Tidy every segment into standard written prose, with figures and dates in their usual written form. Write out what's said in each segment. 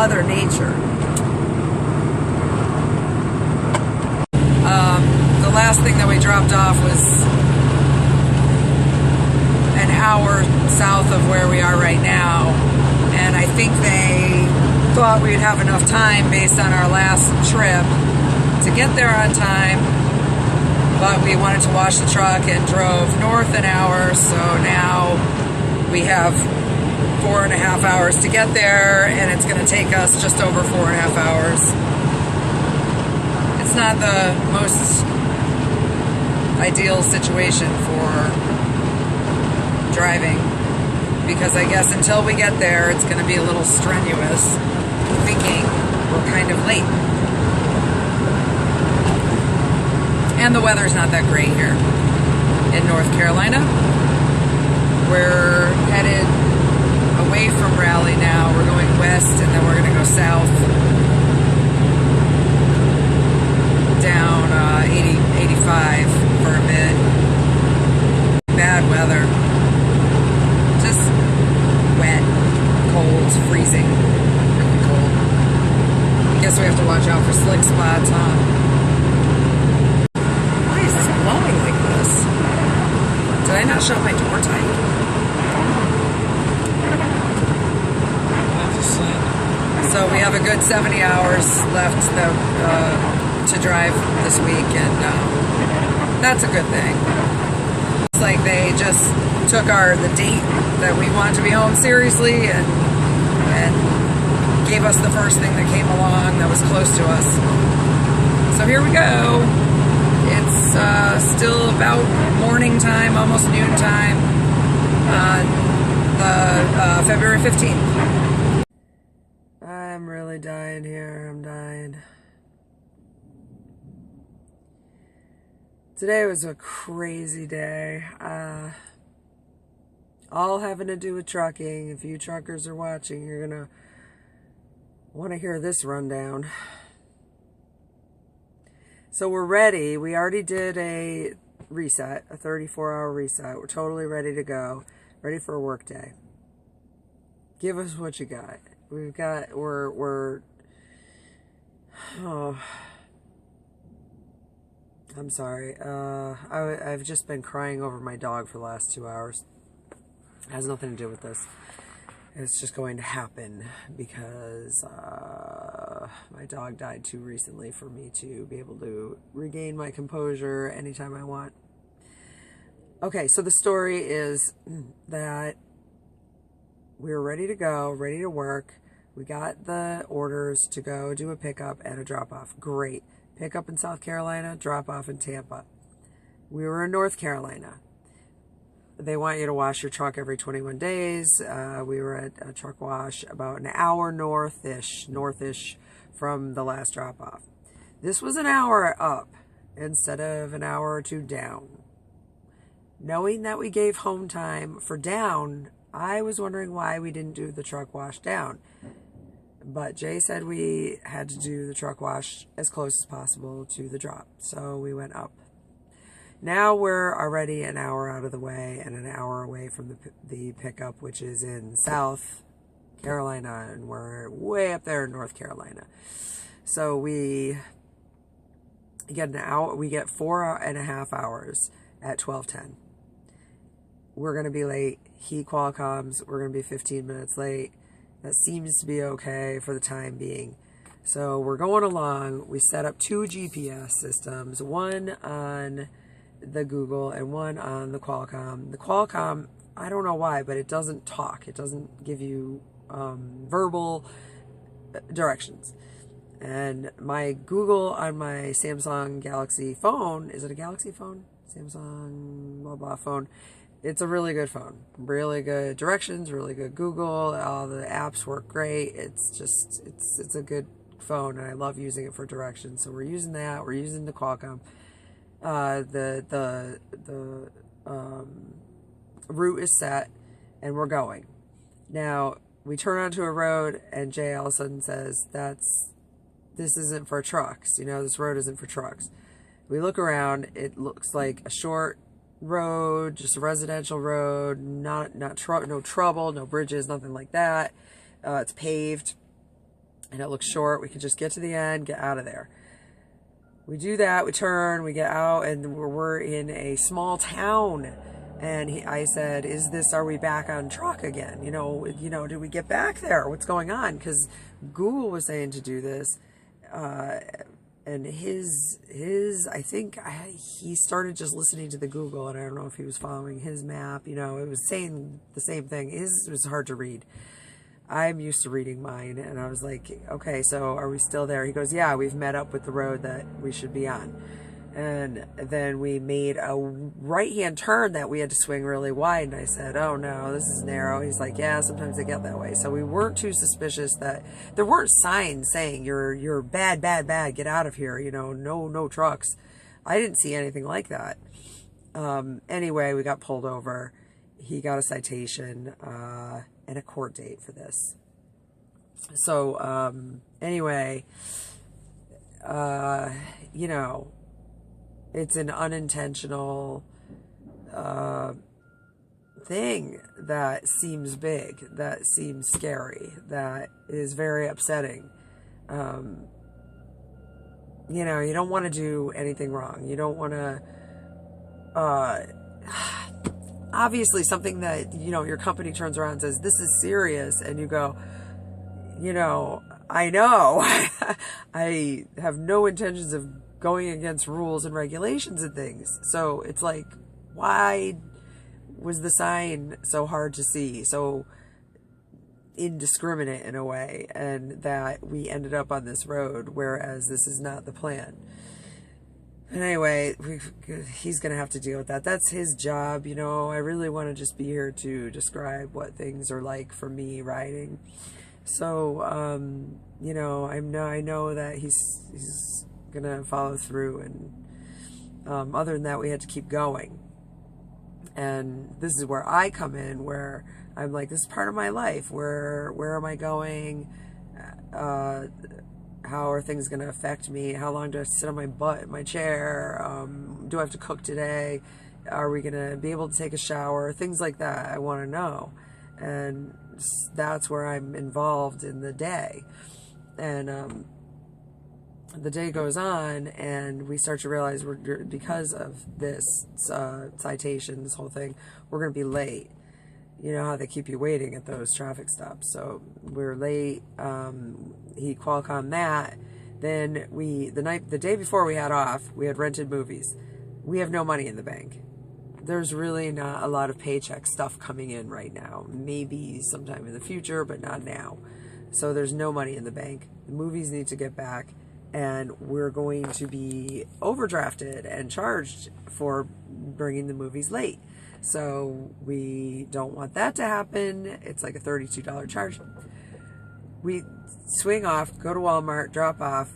Mother Nature. The last thing that we dropped off was an hour south of where we are right now, and I think they thought we'd have enough time based on our last trip to get there on time, but we wanted to wash the truck and drove north an hour, so now we have 4.5 hours to get there, and it's going to take us just over 4.5 hours. It's not the most ideal situation for driving, because I guess until we get there it's going to be a little strenuous, thinking we're kind of late. And the weather's not that great here in North Carolina. We're headed away from Raleigh now. We're going west, and then we're going to go south down 85 for a bit. Bad weather. Just wet, cold, freezing, really cold. Guess we have to watch out for slick spots, huh? Why is this blowing like this? Did I not shut my door tight? So we have a good 70 hours left to drive this week, and that's a good thing. It's like they just took the date that we wanted to be home seriously and gave us the first thing that came along that was close to us. So here we go. It's still about morning time, almost noon time on the February 15th. I'm really dying here. I'm dying. Today was a crazy day. All having to do with trucking. If you truckers are watching, you're going to want to hear this rundown. So we're ready. We already did a reset, a 34-hour reset. We're totally ready to go. Ready for a work day. Give us what you got. I'm sorry. I've just been crying over my dog for the last 2 hours. It has nothing to do with this. It's just going to happen because my dog died too recently for me to be able to regain my composure anytime I want. Okay, so the story is that we were ready to go, ready to work. We got the orders to go do a pickup and a drop-off. Great. Pickup in South Carolina, drop-off in Tampa. We were in North Carolina. They want you to wash your truck every 21 days. We were at a truck wash about an hour northish from the last drop-off. This was an hour up instead of an hour or two down. Knowing that we gave home time for down, I was wondering why we didn't do the truck wash down. But Jay said we had to do the truck wash as close as possible to the drop. So we went up. Now we're already an hour out of the way and an hour away from the pickup, which is in South Carolina, and we're way up there in North Carolina. So we get an hour. We get 4.5 hours at 12:10. We're going to be late. He Qualcomm's. We're going to be 15 minutes late. That seems to be okay for the time being. So we're going along. We set up 2 GPS systems, one on the Google and one on the Qualcomm. The Qualcomm, I don't know why, but it doesn't talk. It doesn't give you verbal directions. And my Google on my Samsung Galaxy phone, is it a Galaxy phone? Samsung mobile phone. It's a really good phone. Really good directions, really good Google. All the apps work great. It's just, it's a good phone, and I love using it for directions. So we're using that. We're using the Qualcomm. The route is set, and we're going. Now, we turn onto a road, and Jay all of a sudden says, this isn't for trucks. You know, this road isn't for trucks. We look around. It looks like a short road, just a residential road, no trouble, no bridges, nothing like that. It's paved. and it looks short. We could just get to the end, get out of there. We do that, we turn, we get out, and we're in a small town. And I said, are we back on track again? Did we get back there? What's going on? Because Google was saying to do this. And I think he started just listening to the Google, and I don't know if he was following his map. It was saying the same thing. His was hard to read. I'm used to reading mine, and I was like, okay, so are we still there? He goes, yeah, we've met up with the road that we should be on. And then we made a right-hand turn that we had to swing really wide, and I said, oh no, this is narrow. He's like, yeah, sometimes they get that way. So we weren't too suspicious that there weren't signs saying you're bad, get out of here, no trucks. I didn't see anything like that. Anyway, we got pulled over. He got a citation and a court date for this. So anyway, it's an unintentional thing that seems big, that seems scary, that is very upsetting. You don't want to do anything wrong. You don't want to, obviously something that, your company turns around and says, this is serious. And you go, I know, I have no intentions of going against rules and regulations and things. So it's like, why was the sign so hard to see, so indiscriminate in a way, and that we ended up on this road, whereas this is not the plan? And anyway, he's going to have to deal with that. That's his job. I really want to just be here to describe what things are like for me riding. So, I know that he's going to follow through. And other than that, we had to keep going. And this is where I come in, where I'm like, this is part of my life. Where am I going? How are things going to affect me? How long do I have to sit on my butt in my chair? Do I have to cook today? Are we going to be able to take a shower? Things like that I want to know. And that's where I'm involved in the day. And the day goes on, and we start to realize because of this citation, this whole thing, we're going to be late. You know how they keep you waiting at those traffic stops. So we're late. He Qualcomm that. Then the day before we had off, we had rented movies. We have no money in the bank. There's really not a lot of paycheck stuff coming in right now. Maybe sometime in the future, but not now. So there's no money in the bank. The movies need to get back, and we're going to be overdrafted and charged for bringing the movies late. So we don't want that to happen. It's like a $32 charge. We swing off, go to Walmart, drop off.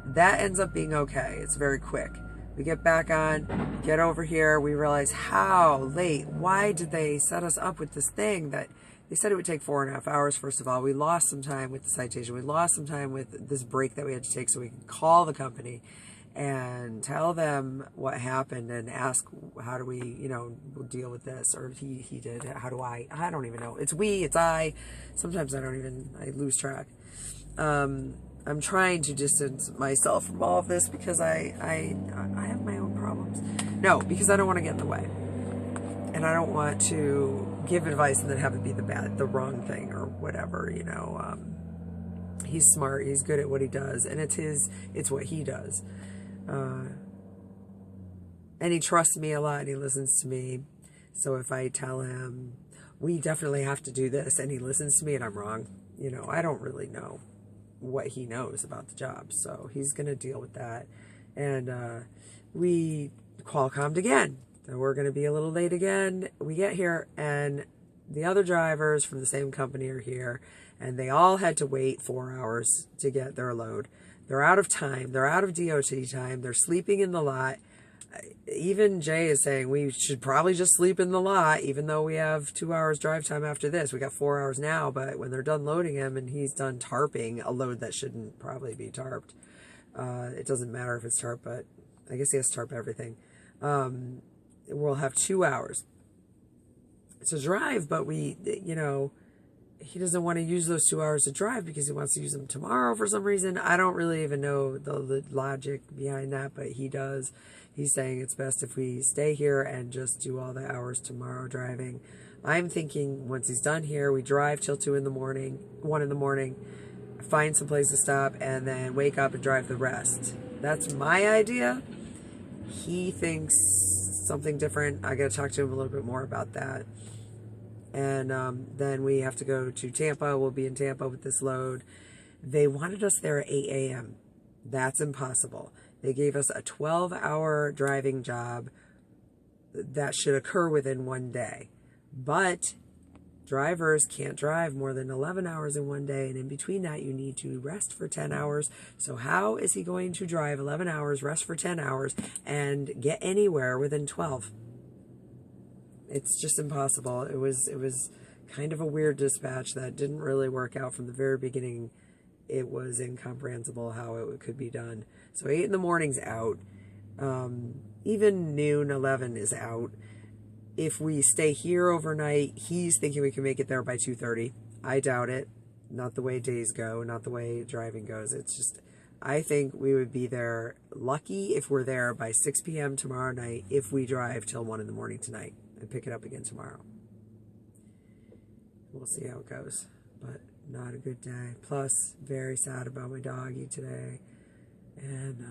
That ends up being okay. It's very quick. We get back on, get over here. We realize how late. Why did they set us up with this thing that they said it would take 4.5 hours? First of all, we lost some time with the citation. We lost some time with this break that we had to take so we could call the company and tell them what happened and ask, how do we, deal with this? Or he did. How do I don't even know. It's we, it's I. Sometimes I lose track. I'm trying to distance myself from all of this because I have my own problems. No, because I don't want to get in the way. And I don't want to give advice and then have it be the wrong thing or whatever, He's smart, he's good at what he does, and it's what he does. And he trusts me a lot, and he listens to me. So if I tell him, we definitely have to do this, and he listens to me and I'm wrong, I don't really know what he knows about the job. So he's going to deal with that. And we Qualcomm'd again. And we're going to be a little late again. We get here, and the other drivers from the same company are here, and they all had to wait 4 hours to get their load. They're out of time. They're out of DOT time. They're sleeping in the lot. Even Jay is saying we should probably just sleep in the lot, even though we have 2 hours drive time after this. We got 4 hours now, but when they're done loading him and he's done tarping a load that shouldn't probably be tarped, it doesn't matter if it's tarped, but I guess he has to tarp everything. We'll have 2 hours to drive, but he doesn't want to use those 2 hours to drive because he wants to use them tomorrow for some reason. I don't really even know the logic behind that, but he does. He's saying it's best if we stay here and just do all the hours tomorrow driving. I'm thinking once he's done here, we drive till 1 in the morning, find some place to stop, and then wake up and drive the rest. That's my idea. He thinks something different. I got to talk to him a little bit more about that. And then we have to go to Tampa. We'll be in Tampa with this load. They wanted us there at 8 a.m. That's impossible. They gave us a 12-hour driving job that should occur within one day. But drivers can't drive more than 11 hours in one day, and in between that you need to rest for 10 hours. So how is he going to drive 11 hours, rest for 10 hours, and get anywhere within 12? It's just impossible. It was kind of a weird dispatch that didn't really work out from the very beginning. It was incomprehensible how it could be done. So 8 in the morning's out. Even noon, 11 is out. If we stay here overnight, he's thinking we can make it there by 2:30. I doubt it. Not the way days go, not the way driving goes. It's just, I think we would be there lucky if we're there by 6 p.m. tomorrow night if we drive till 1 in the morning tonight and pick it up again tomorrow. We'll see how it goes, but not a good day. Plus, very sad about my doggy today. And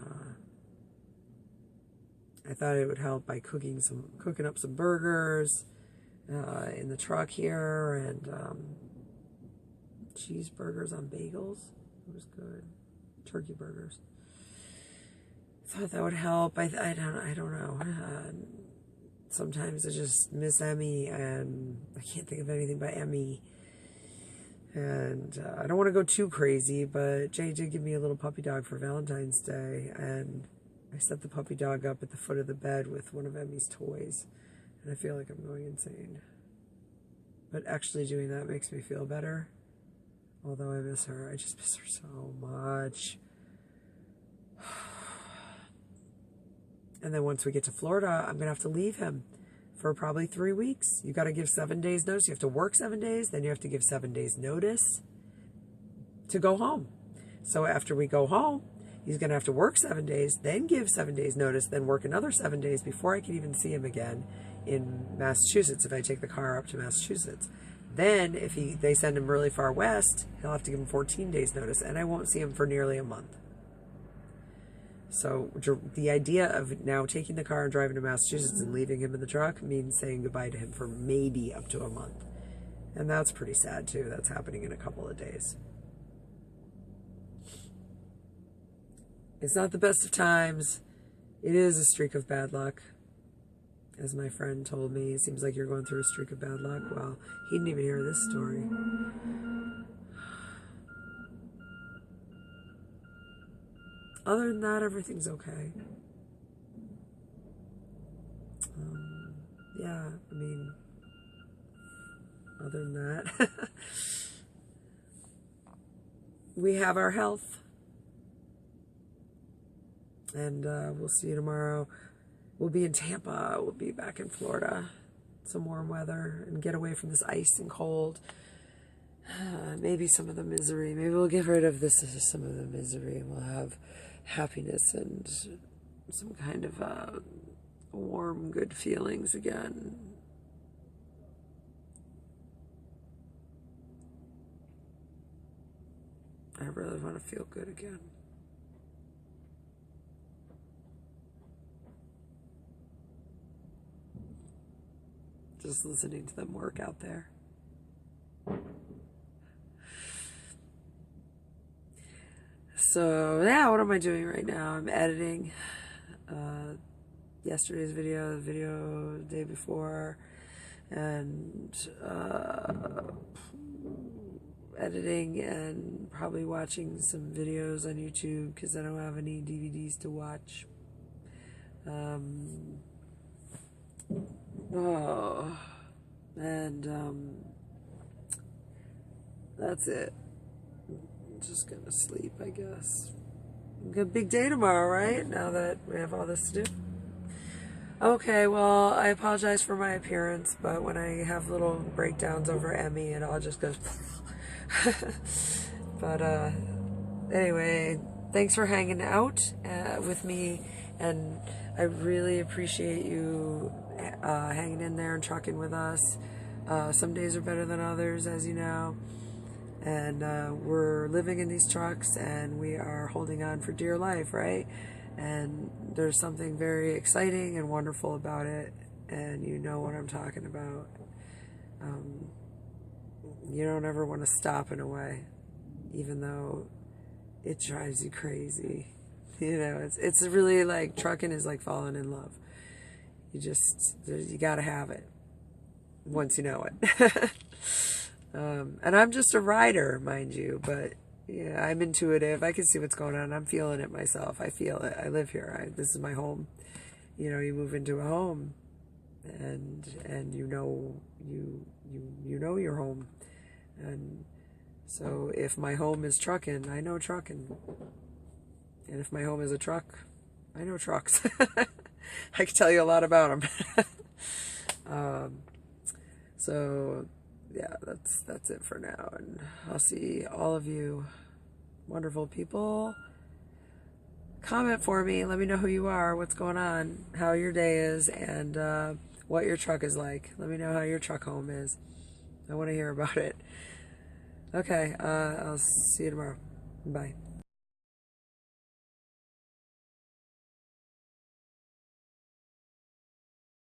I thought it would help by cooking up some burgers in the truck here, and cheeseburgers on bagels. It was good. Turkey burgers. Thought that would help. I don't know. Sometimes I just miss Emmy, and I can't think of anything but Emmy. And I don't want to go too crazy, but Jay did give me a little puppy dog for Valentine's Day, and I set the puppy dog up at the foot of the bed with one of Emmy's toys, and I feel like I'm going insane. But actually doing that makes me feel better. Although I miss her. I just miss her so much. And then once we get to Florida, I'm going to have to leave him for probably 3 weeks. You got to give 7 days notice. You have to work 7 days. Then you have to give 7 days notice to go home. So after we go home, he's going to have to work 7 days, then give 7 days notice, then work another 7 days before I can even see him again in Massachusetts if I take the car up to Massachusetts. Then if they send him really far west, he'll have to give him 14 days notice, and I won't see him for nearly a month. So the idea of now taking the car and driving to Massachusetts and leaving him in the truck means saying goodbye to him for maybe up to a month. And that's pretty sad too. That's happening in a couple of days. It's not the best of times. It is a streak of bad luck. As my friend told me, it seems like you're going through a streak of bad luck. Well, he didn't even hear this story. Other than that, everything's okay. Yeah, I mean, other than that, we have our health. And we'll see you tomorrow. We'll be in Tampa. We'll be back in Florida. Some warm weather and get away from this ice and cold. Maybe some of the misery. Maybe we'll get rid of some of the misery, and we'll have happiness and some kind of warm, good feelings again. I really want to feel good again. Just listening to them work out there. So, yeah, what am I doing right now? I'm editing yesterday's video, the video the day before, and editing and probably watching some videos on YouTube because I don't have any DVDs to watch. That's it. I'm just gonna sleep, I guess. Got a big day tomorrow, right? Now that we have all this to do. Okay, well, I apologize for my appearance, but when I have little breakdowns over Emmy, it all just goes. But anyway, thanks for hanging out with me, and I really appreciate you hanging in there and trucking with us. Some days are better than others, as you know, and we're living in these trucks, and we are holding on for dear life, right? And there's something very exciting and wonderful about it, and you know what I'm talking about. You don't ever want to stop in a way, even though it drives you crazy. You know, it's really like trucking is like falling in love. You gotta have it once you know it. And I'm just a rider, mind you, but yeah, I'm intuitive. I can see what's going on. I'm feeling it myself. I feel it. I live here. This is my home. You know, you move into a home, and you know your home, and so if my home is trucking, I know trucking, and if my home is a truck, I know trucks. I can tell you a lot about them. So yeah, that's it for now, and I'll see all of you wonderful people. Comment for me, let me know who you are, what's going on, how your day is, and what your truck is like. Let me know how your truck home is. I want to hear about it. Okay, I'll see you tomorrow. Bye.